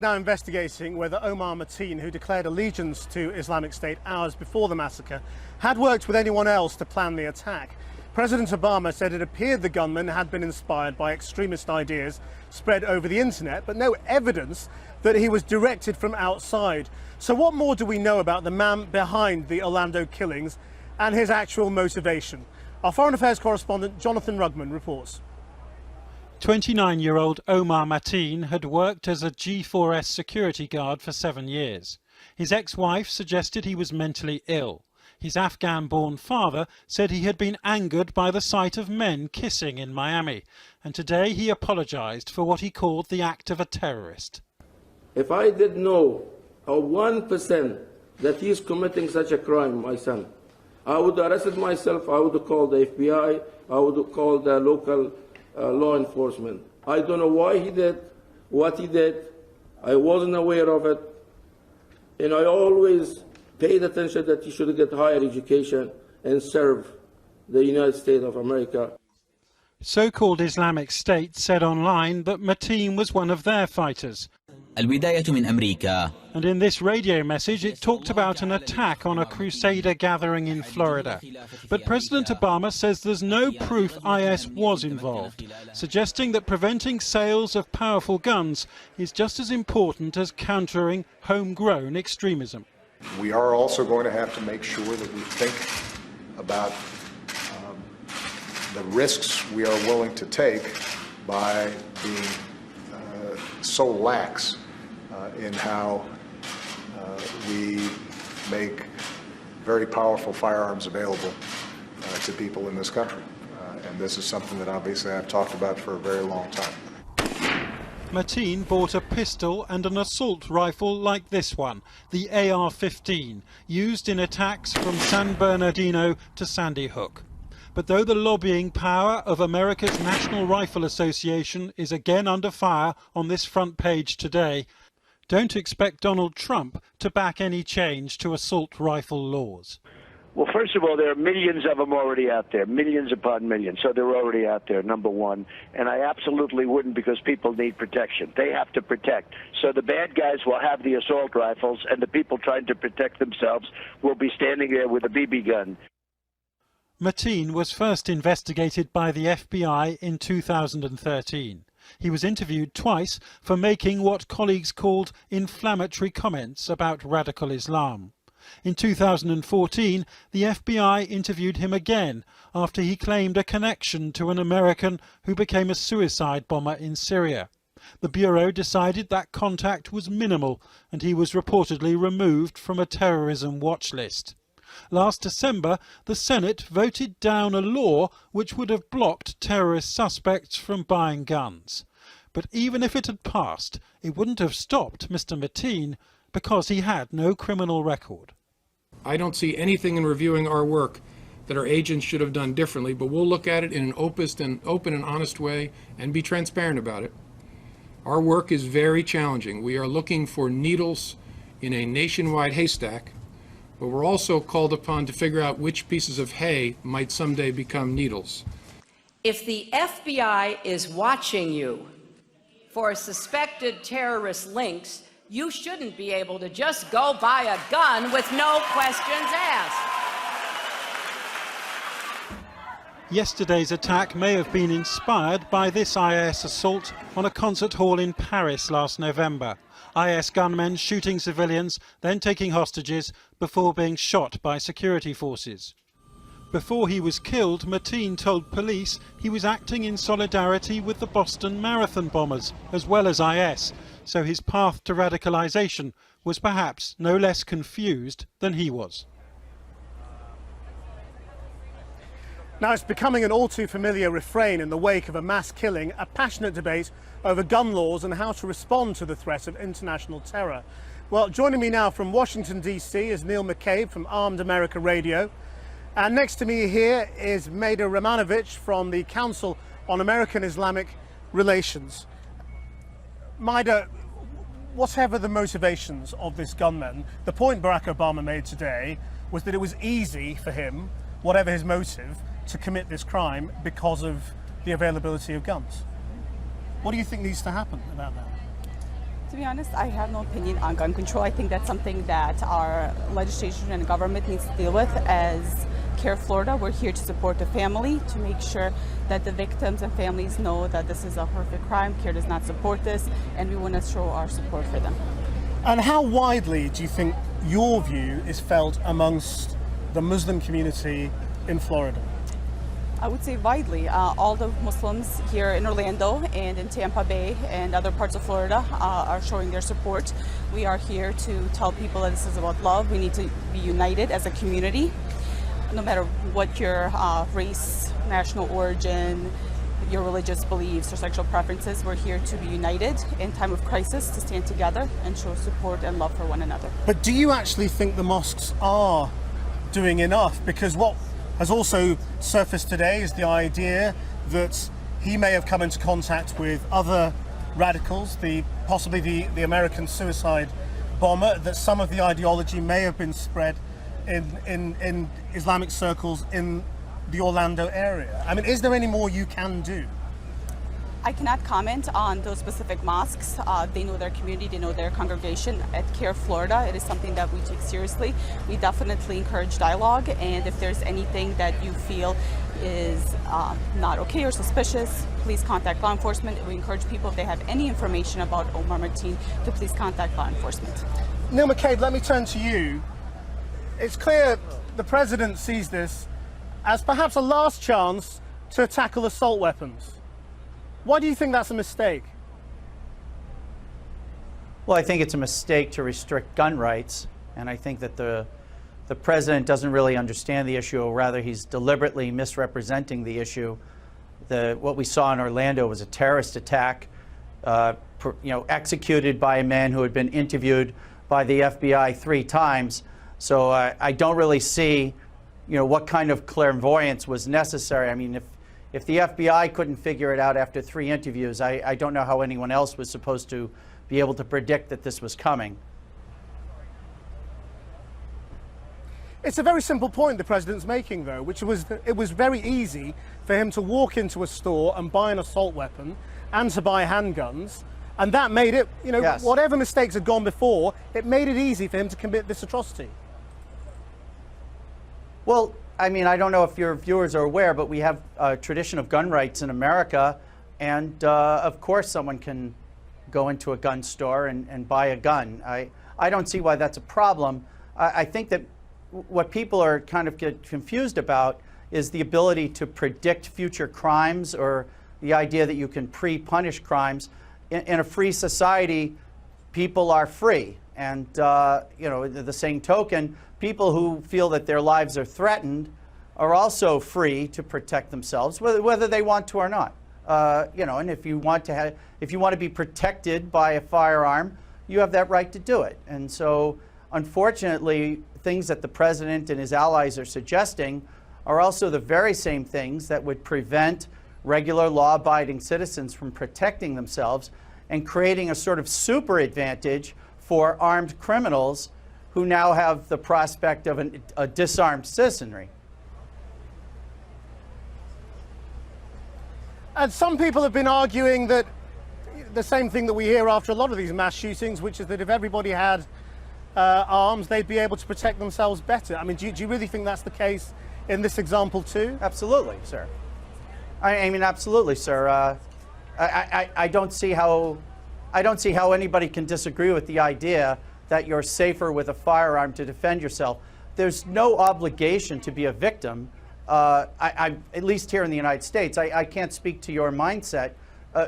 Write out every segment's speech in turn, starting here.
Now investigating whether Omar Mateen, who declared allegiance to Islamic State hours before the massacre, had worked with anyone else to plan the attack. President Obama said it appeared the gunman had been inspired by extremist ideas spread over the internet, but no evidence that he was directed from outside. So what more do we know about the man behind the Orlando killings and his actual motivation? Our foreign affairs correspondent Jonathan Rugman reports. 29-year-old Omar Mateen had worked as a G4S security guard for 7 years. His ex-wife suggested he was mentally ill. His Afghan-born father said he had been angered by the sight of men kissing in Miami, and today he apologized for what he called the act of a terrorist. If I did know a 1% that he is committing such a crime, my son, I would have arrested myself, I would have called the FBI, I would have called the local law enforcement. I don't know why he did what he did. I wasn't aware of it. And I always paid attention that he should get higher education and serve the United States of America. So-called Islamic State said online that Mateen was one of their fighters. البداية من أمريكا. And in this radio message it talked about an attack on a crusader gathering in Florida. But President Obama says there's no proof IS was involved, suggesting that preventing sales of powerful guns is just as important as countering homegrown extremism. We are also going to have to make sure that we think about the risks we are willing to take by being so lax in how we make very powerful firearms available to people in this country. And this is something that obviously I've talked about for a very long time. Mateen bought a pistol and an assault rifle like this one, the AR-15, used in attacks from San Bernardino to Sandy Hook. But though the lobbying power of America's National Rifle Association is again under fire on this front page today, don't expect Donald Trump to back any change to assault rifle laws. Well, first of all, there are millions of them already out there, millions upon millions. So they're already out there, number one. And I absolutely wouldn't, because people need protection. They have to protect. So the bad guys will have the assault rifles, and the people trying to protect themselves will be standing there with a BB gun. Mateen was first investigated by the FBI in 2013. He was interviewed twice for making what colleagues called inflammatory comments about radical Islam. In 2014, the FBI interviewed him again after he claimed a connection to an American who became a suicide bomber in Syria. The Bureau decided that contact was minimal, and he was reportedly removed from a terrorism watch list. Last December, the Senate voted down a law which would have blocked terrorist suspects from buying guns. But even if it had passed, it wouldn't have stopped Mr. Mateen because he had no criminal record. I don't see anything in reviewing our work that our agents should have done differently, but we'll look at it in an open and honest way and be transparent about it. Our work is very challenging. We are looking for needles in a nationwide haystack, but we're also called upon to figure out which pieces of hay might someday become needles. If the FBI is watching you for suspected terrorist links, you shouldn't be able to just go buy a gun with no questions asked. Yesterday's attack may have been inspired by this IS assault on a concert hall in Paris last November. IS gunmen shooting civilians, then taking hostages before being shot by security forces. Before he was killed, Mateen told police he was acting in solidarity with the Boston Marathon bombers as well as IS, so his path to radicalization was perhaps no less confused than he was. Now it's becoming an all too familiar refrain in the wake of a mass killing, a passionate debate over gun laws and how to respond to the threat of international terror. Well, joining me now from Washington, D.C. is Neil McCabe from Armed America Radio. And next to me here is Majda Rahmanovic from the Council on American Islamic Relations. Majda, whatever the motivations of this gunman, the point Barack Obama made today was that it was easy for him, whatever his motive, to commit this crime because of the availability of guns. What do you think needs to happen about that? To be honest, I have no opinion on gun control. I think that's something that our legislation and government needs to deal with. As CAIR Florida, we're here to support the family, to make sure that the victims and families know that this is a horrific crime. CAIR does not support this, and we want to show our support for them. And how widely do you think your view is felt amongst the Muslim community in Florida? I would say widely. All the Muslims here in Orlando and in Tampa Bay and other parts of Florida are showing their support. We are here to tell people that this is about love. We need to be united as a community, no matter what your race, national origin, your religious beliefs or sexual preferences. We're here to be united in time of crisis, to stand together and show support and love for one another. But do you actually think the mosques are doing enough? Because what has also surfaced today is the idea that he may have come into contact with other radicals, possibly the American suicide bomber, that some of the ideology may have been spread in Islamic circles in the Orlando area. I mean, is there any more you can do? I cannot comment on those specific mosques. They know their community, they know their congregation. At CAIR Florida, it is something that we take seriously. We definitely encourage dialogue, and if there's anything that you feel is not okay or suspicious, please contact law enforcement. We encourage people, if they have any information about Omar Mateen, to please contact law enforcement. Neil McCabe, let me turn to you. It's clear the president sees this as perhaps a last chance to tackle assault weapons. Why do you think that's a mistake? Well, I think it's a mistake to restrict gun rights, and I think that the president doesn't really understand the issue, or rather he's deliberately misrepresenting the issue. What we saw in Orlando was a terrorist attack, executed by a man who had been interviewed by the FBI 3 times. So I don't really see, what kind of clairvoyance was necessary. I mean, if the FBI couldn't figure it out after 3 interviews, I don't know how anyone else was supposed to be able to predict that this was coming. It's a very simple point the president's making, though, which was that it was very easy for him to walk into a store and buy an assault weapon and to buy handguns. And that made it, Yes. Whatever mistakes had gone before, it made it easy for him to commit this atrocity. Well, I mean, I don't know if your viewers are aware, but we have a tradition of gun rights in America. And of course, someone can go into a gun store and buy a gun. I don't see why that's a problem. I think that what people are kind of get confused about is the ability to predict future crimes, or the idea that you can pre-punish crimes. In a free society, people are free. And, the same token, people who feel that their lives are threatened are also free to protect themselves, whether they want to or not. And if you want to be protected by a firearm, you have that right to do it. And so, unfortunately, things that the president and his allies are suggesting are also the very same things that would prevent regular law-abiding citizens from protecting themselves, and creating a sort of super advantage for armed criminals who now have the prospect of a disarmed citizenry. And some people have been arguing that the same thing that we hear after a lot of these mass shootings, which is that if everybody had arms, they'd be able to protect themselves better. I mean, do you really think that's the case in this example too? Absolutely, sir. I mean, absolutely, sir. I don't see how anybody can disagree with the idea that you're safer with a firearm to defend yourself. There's no obligation to be a victim. At least here in the United States, I can't speak to your mindset.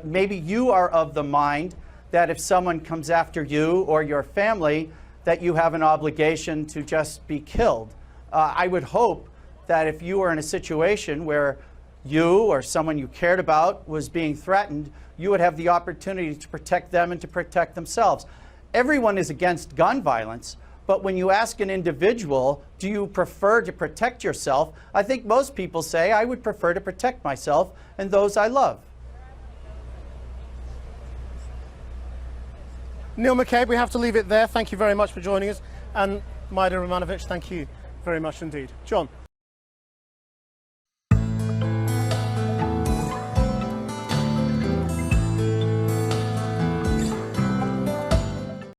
Maybe you are of the mind that if someone comes after you or your family, that you have an obligation to just be killed. I would hope that if you were in a situation where you or someone you cared about was being threatened, you would have the opportunity to protect them and to protect themselves. Everyone is against gun violence, but when you ask an individual, do you prefer to protect yourself? I think most people say, I would prefer to protect myself and those I love. Neil McCabe, we have to leave it there. Thank you very much for joining us. And Majda Rahmanovic, thank you very much indeed. John.